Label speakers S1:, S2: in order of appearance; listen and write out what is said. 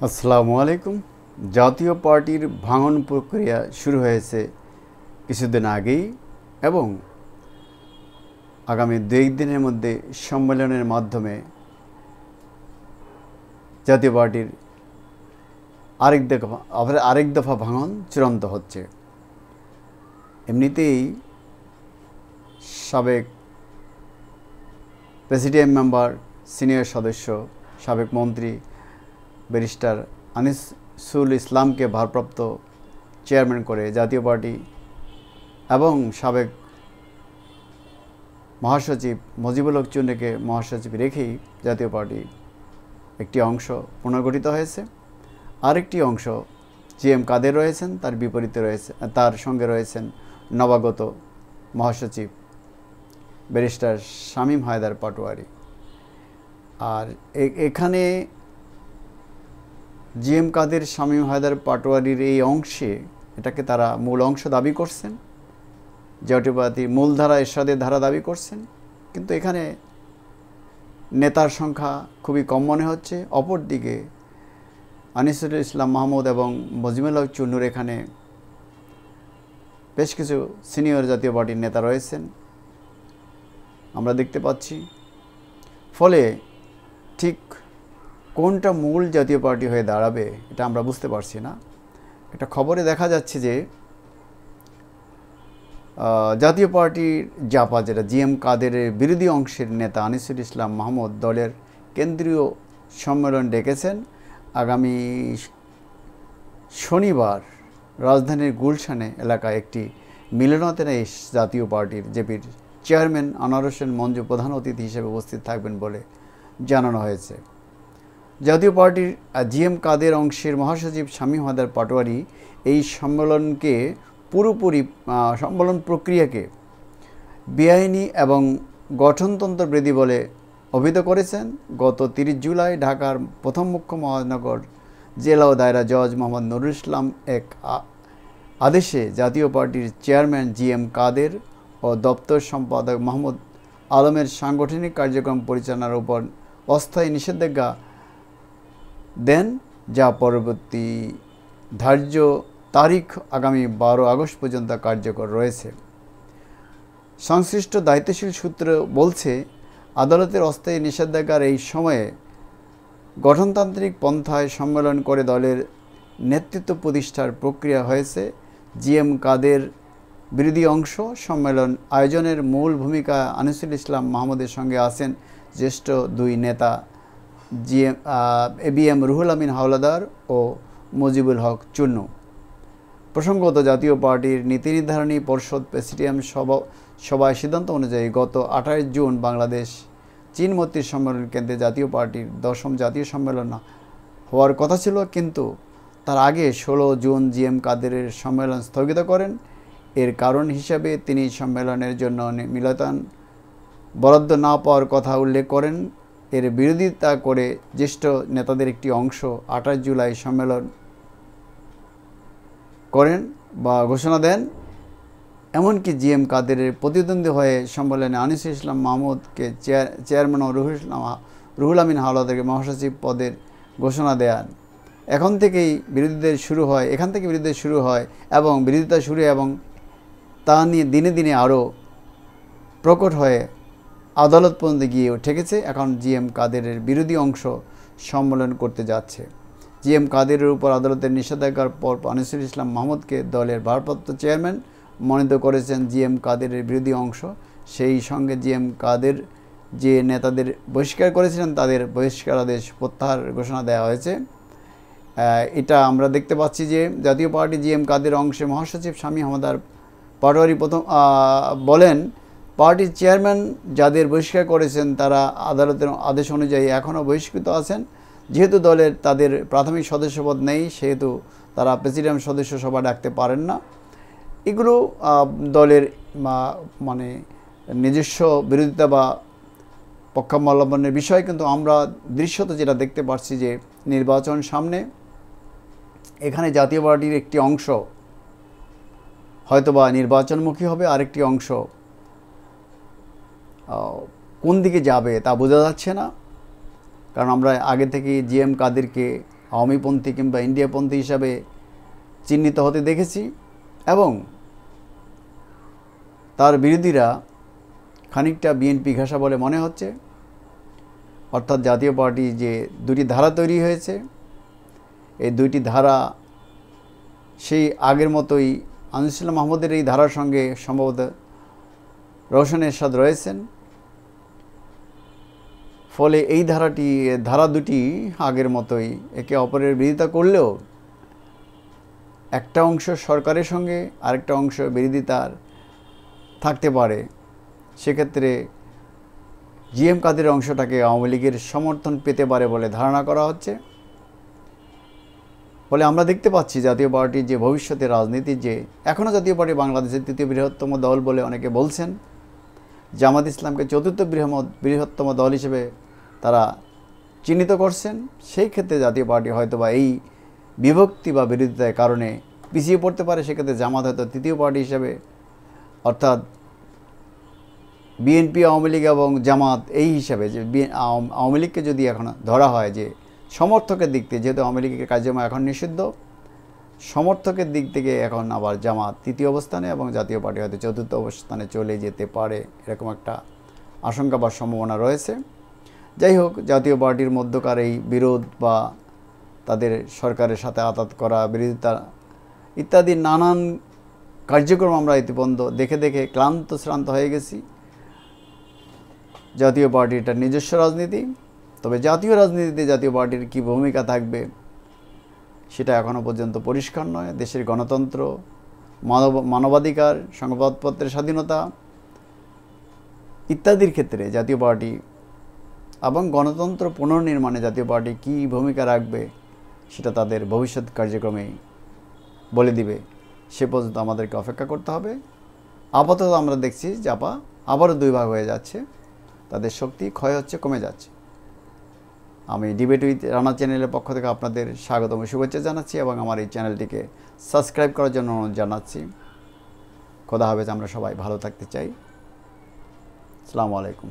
S1: আসসালামু আলাইকুম। জাতীয় পার্টির ভাঙন প্রক্রিয়া শুরু হয়েছে কিছুদিন আগেই এবং আগামী 2 দিনের মধ্যে সম্মেলনের মাধ্যমে জাতীয় পার্টির আরেক দফা ভাঙন চূড়ান্ত হচ্ছে। এমনিতেই সাবেক প্রেসিডিয়াম মেম্বার, সিনিয়র সদস্য, সাবেক মন্ত্রী ব্যারিস্টার আনিসুল ইসলামকে ভারপ্রাপ্ত চেয়ারম্যান করে জাতীয় পার্টি এবং সাবেক মহাসচিব মুজিবুল হক চুন্নুকে মহাসচিব রেখেই জাতীয় পার্টি একটি অংশ পুনর্গঠিত হয়েছে। আরেকটি অংশ জিএম কাদের রয়েছেন, তার বিপরীতে রয়েছে, তার সঙ্গে রয়েছেন নবাগত মহাসচিব ব্যারিস্টার শামীম হায়দার পাটোয়ারি। আর এখানে জিএম কাদের, শামীম হায়দার পাটোয়ারির এই অংশে এটাকে তারা মূল অংশ দাবি করছেন, জাতীয় পার্টির মূলধারা এরশাদের ধারা দাবি করছেন, কিন্তু এখানে নেতার সংখ্যা খুবই কম মনে হচ্ছে। অপরদিকে আনিসুল ইসলাম মাহমুদ এবং মুজিবুল হক চুন্নুর এখানে বেশ কিছু সিনিয়র জাতীয় পার্টির নেতা রয়েছেন আমরা দেখতে পাচ্ছি। ফলে ঠিক কোনটা মূল জাতীয় পার্টি হয়ে দাঁড়াবে এটা আমরা বুঝতে পারছি না। একটা খবরে দেখা যাচ্ছে যে জাতীয় পার্টির জাপা, যেটা জিএম কাদেরের বিরোধী অংশের নেতা আনিসুল ইসলাম মাহমুদ, দলের কেন্দ্রীয় সম্মেলন ডেকেছেন আগামী শনিবার রাজধানীর গুলশানে এলাকায় একটি মিলনায়তনে জাতীয় পার্টির জেপির চেয়ারম্যান আনোয়ার হোসেন মঞ্জু প্রধান অতিথি হিসেবে উপস্থিত থাকবেন বলে জানানো হয়েছে। জাতীয় পার্টির জিএম কাদের অংশের মহাসচিব শামীম হায়দার পাটোয়ারি এই সম্মেলন প্রক্রিয়াকে বেআইনি এবং গঠনতন্ত্র বিরোধী বলে অভিহিত করেছেন। গত 30 জুলাই ঢাকার প্রথম মুখ্য মহানগর জেলা ও দায়রা জজ মোহাম্মদ নুরুল ইসলাম এক আদেশে জাতীয় পার্টির চেয়ারম্যান জিএম কাদের ও দপ্তর সম্পাদক মাহমুদ আলমের সাংগঠনিক কার্যক্রম পরিচালনার উপর অস্থায়ী নিষেধাজ্ঞা দেন, যা পরবর্তী ধার্য তারিখ আগামী 12 আগস্ট পর্যন্ত কার্যকর রয়েছে। সংশ্লিষ্ট দায়িত্বশীল সূত্র বলছে, আদালতের অস্থায়ী নিষেধাজ্ঞার এই সময়ে গঠনতান্ত্রিক পন্থায় সম্মেলন করে দলের নেতৃত্ব প্রতিষ্ঠার প্রক্রিয়া হয়েছে। জিএম কাদের বিরোধী অংশ সম্মেলন আয়োজনের মূল ভূমিকা আনিসুল ইসলাম মাহমুদের সঙ্গে আছেন জ্যেষ্ঠ দুই নেতা এবিএম রুহুল আমিন হাওলাদার ও মুজিবুল হক চুন্নু। প্রসঙ্গত, জাতীয় পার্টির নীতি নির্ধারণী পর্ষদ প্রেসিডিয়াম সভায় সিদ্ধান্ত অনুযায়ী গত 28 জুন বাংলাদেশ চীন মৈত্রী সম্মেলন কেন্দ্রে জাতীয় পার্টির 10ম জাতীয় সম্মেলন হওয়ার কথা ছিল, কিন্তু তার আগে 16 জুন জিএম কাদেরের সম্মেলন স্থগিত করেন। এর কারণ হিসাবে তিনি সম্মেলনের জন্য মিলনায়তন বরাদ্দ না পাওয়ার কথা উল্লেখ করেন। এর বিরোধিতা করে জ্যেষ্ঠ নেতাদের একটি অংশ 28 জুলাই সম্মেলন করেন বা ঘোষণা দেন। এমনকি জিএম কাদেরের প্রতিদ্বন্দ্বী হয়ে সম্মেলনে আনিসুল ইসলাম মাহমুদকে চেয়ারম্যান ও রুহুল আমিন হাওলাদারকে মহাসচিব পদের ঘোষণা দেন। এখান থেকে বিরোধীদের শুরু হয় এবং বিরোধিতা শুরু এবং তা নিয়ে দিনে দিনে আরও প্রকট হয়ে আদালত পর্যন্ত গিয়ে ঠেকেছে। এখন জিএম কাদেরের বিরোধী অংশ সম্মেলন করতে যাচ্ছে। জিএম কাদেরের উপর আদালতের নিষেধাজ্ঞার পর আনিসুল ইসলাম মাহমুদকে দলের ভারপ্রাপ্ত চেয়ারম্যান মনোনীত করেছেন জিএম কাদেরের বিরোধী অংশ। সেই সঙ্গে জিএম কাদের যে নেতাদের বহিষ্কার করেছিলেন তাদের বহিষ্কার আদেশ প্রত্যাহার ঘোষণা দেওয়া হয়েছে। এটা আমরা দেখতে পাচ্ছি যে জাতীয় পার্টি জিএম কাদের অংশে মহাসচিব শামীম হায়দার পাটোয়ারি প্রথম বলেন, পার্টির চেয়ারম্যান যাদের বহিষ্কার করেছেন তারা আদালতের আদেশ অনুযায়ী এখনও বহিষ্কৃত আছেন। যেহেতু দলের তাদের প্রাথমিক সদস্যপদ নেই, সেহেতু তারা প্রেসিডিয়াম সদস্য সভা ডাকতে পারেন না। এগুলো দলের মানে নিজস্ব বিরোধিতা বা পক্ষাবলম্বনের বিষয়, কিন্তু আমরা দৃশ্যত যেটা দেখতে পাচ্ছি যে নির্বাচন সামনে, এখানে জাতীয় পার্টির একটি অংশ হয়তোবা নির্বাচনমুখী হবে, আরেকটি অংশ কোন দিকে যাবে তা বোঝা যাচ্ছে না। কারণ আমরা আগে থেকে জিএম কাদেরকে আওয়ামীপন্থী কিংবা ইন্ডিয়াপন্থী হিসাবে চিহ্নিত হতে দেখেছি এবং তার বিরোধীরা খানিকটা বিএনপি ঘেঁষা বলে মনে হচ্ছে। অর্থাৎ জাতীয় পার্টি যে দুটি ধারা তৈরি হয়েছে, এই দুইটি ধারা সেই আগের মতোই আনিসুল ইসলাম মাহমুদের এই ধারার সঙ্গে সম্ভবত রওশন এরশাদ রয়েছেন। ফলে এই ধারা দুটি আগের মতোই একে অপরের বিরোধিতা করলেও একটা অংশ সরকারের সঙ্গে আরেকটা অংশ বিরোধিতার থাকতে পারে। সেক্ষেত্রে জিএম কাদের অংশটাকে আওয়ামী লীগের সমর্থন পেতে পারে বলে ধারণা করা হচ্ছে। ফলে আমরা দেখতে পাচ্ছি জাতীয় পার্টির যে ভবিষ্যতের রাজনীতি, যে এখনও জাতীয় পার্টি বাংলাদেশের তৃতীয় বৃহত্তম দল বলে অনেকে বলছেন, জামাত ইসলামকে চতুর্থ বৃহত্তম দল হিসেবে তারা চিহ্নিত করছেন। সেই ক্ষেত্রে জাতীয় পার্টি হয়তোবা এই বিভক্তি বা বিরোধিতার কারণে পিছিয়ে পড়তে পারে। সেক্ষেত্রে জামাত হয়তো তৃতীয় পার্টি হিসেবে, অর্থাৎ বিএনপি, আওয়ামী লীগ এবং জামাত এই হিসাবে, যে আওয়ামী লীগকে যদি এখন ধরা হয় যে সমর্থকের দিক থেকে, যেহেতু আওয়ামী লীগের কার্যক্রম এখন নিষিদ্ধ, সমর্থকের দিক থেকে এখন আবার জামাত তৃতীয় অবস্থানে এবং জাতীয় পার্টি হয়তো চতুর্থ অবস্থানে চলে যেতে পারে, এরকম একটা আশঙ্কা বা সম্ভাবনা রয়েছে। যাই হোক, জাতীয় পার্টির মধ্যকার এই বিরোধ বা তাদের সরকারের সাথে আঘাত করা, বিরোধিতা ইত্যাদি নানান কার্যক্রম আমরা ইতিপূর্বে দেখে দেখে শ্রান্ত হয়ে গেছি। জাতীয় পার্টির এটা নিজস্ব রাজনীতি, তবে জাতীয় রাজনীতিতে জাতীয় পার্টির কী ভূমিকা থাকবে সেটা এখনও পর্যন্ত পরিষ্কার নয়। দেশের গণতন্ত্র, মানবাধিকার, সংবাদপত্রের স্বাধীনতা ইত্যাদির ক্ষেত্রে জাতীয় পার্টি এবং গণতন্ত্র পুনর্নির্মাণে জাতীয় পার্টি কী ভূমিকা রাখবে সেটা তাদের ভবিষ্যৎ কার্যক্রমে বলে দিবে। সে পর্যন্ত আমাদেরকে অপেক্ষা করতে হবে। আপাতত আমরা দেখছি জাপা আবারও দুই ভাগ হয়ে যাচ্ছে, তাদের শক্তি ক্ষয় হচ্ছে, কমে যাচ্ছে। আমি ডিবেট উইথ রানা চ্যানেলের পক্ষ থেকে আপনাদের স্বাগতম শুভেচ্ছা জানাচ্ছি এবং আমার এই চ্যানেলটিকে সাবস্ক্রাইব করার জন্য অনুরোধ জানাচ্ছি। খোদা হাফেজ। আমরা সবাই ভালো থাকতে চাই। আসসালামু আলাইকুম।